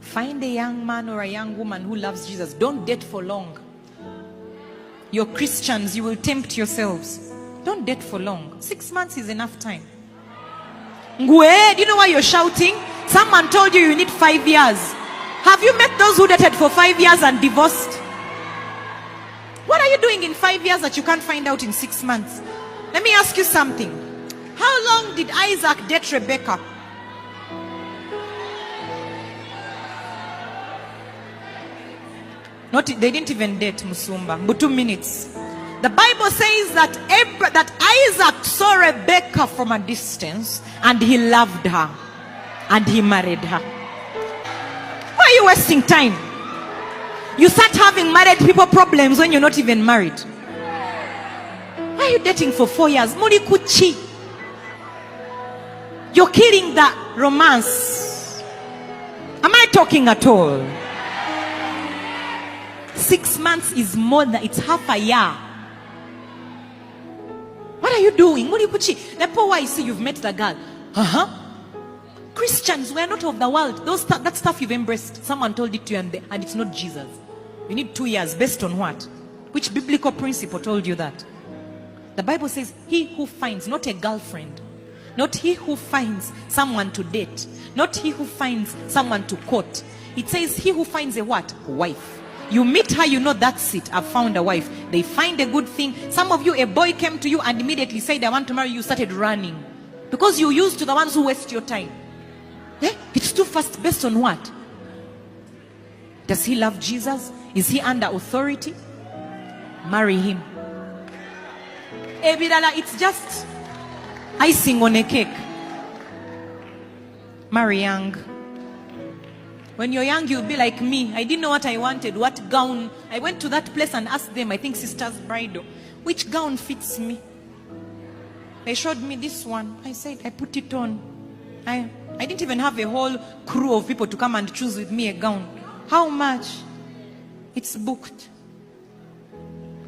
Find a young man or a young woman who loves Jesus. Don't date for long. You're Christians, you will tempt yourselves. Don't date for long. 6 months is enough time. Ngwe, do you know why you're shouting? Someone told you need 5 years. Have you met those who dated for 5 years and divorced? What are you doing in 5 years that you can't find out in 6 months? Let me ask you something. How long did Isaac date Rebecca? They didn't even date Musumba, but 2 minutes. The Bible says that Isaac saw Rebecca from a distance and he loved her and he married her. Why are you wasting time? You start having married people problems when you're not even married. Why are you dating for 4 years? Muri kuchi. You're killing the romance. Am I talking at all? 6 months is more than, it's half a year. What are you doing? Muri kuchi. The poor why you see you've met the girl. Christians, we are not of the world. That stuff you've embraced, someone told it to you and it's not Jesus. You need 2 years. Based on what? Which biblical principle told you that? The Bible says, he who finds, not a girlfriend, not he who finds someone to date, not he who finds someone to court. It says, he who finds a what? Wife. You meet her, you know that's it. I've found a wife. They find a good thing. Some of you, a boy came to you and immediately said, I want to marry you. Started running. Because you used to the ones who waste your time. It's too fast. Based on what? Does he love Jesus? Is he under authority? Marry him. It's just icing on a cake. Marry young. When you're young, you'll be like me. I didn't know what I wanted, what gown. I went to that place and asked them, I think Sister's Bridal, which gown fits me? They showed me this one. I said, I put it on. I didn't even have a whole crew of people to come and choose with me a gown. How much? It's booked.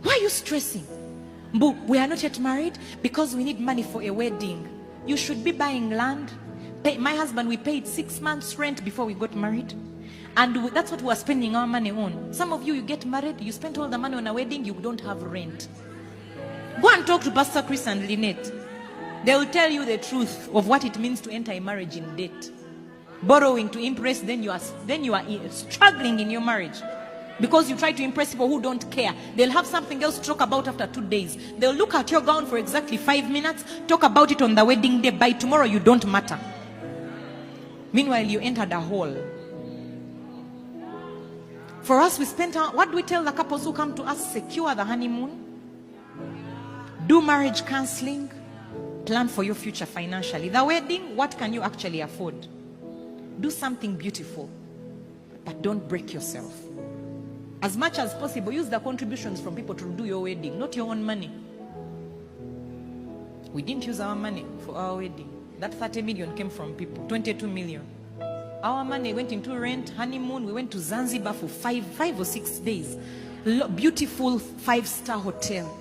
Why are you stressing? We are not yet married because we need money for a wedding. You should be buying land. My husband, we paid 6 months rent before we got married. And that's what we are spending our money on. Some of you, you get married, you spend all the money on a wedding, you don't have rent. Go and talk to Pastor Chris and Lynette. They will tell you the truth of what it means to enter a marriage in debt. Borrowing to impress, then you are struggling in your marriage. Because you try to impress people who don't care. They'll have something else to talk about after 2 days. They'll look at your gown for exactly 5 minutes, talk about it on the wedding day. By tomorrow, you don't matter. Meanwhile, you entered a hall. For us, we spent what do we tell the couples who come to us? Secure the honeymoon. Do marriage counseling. Plan for your future financially. The wedding, what can you actually afford? Do something beautiful. But don't break yourself. As much as possible, use the contributions from people to do your wedding, not your own money. We didn't use our money for our wedding. That 30 million came from people, 22 million. Our money went into rent, honeymoon. We went to Zanzibar for 5 or 6 days. Beautiful 5-star hotel.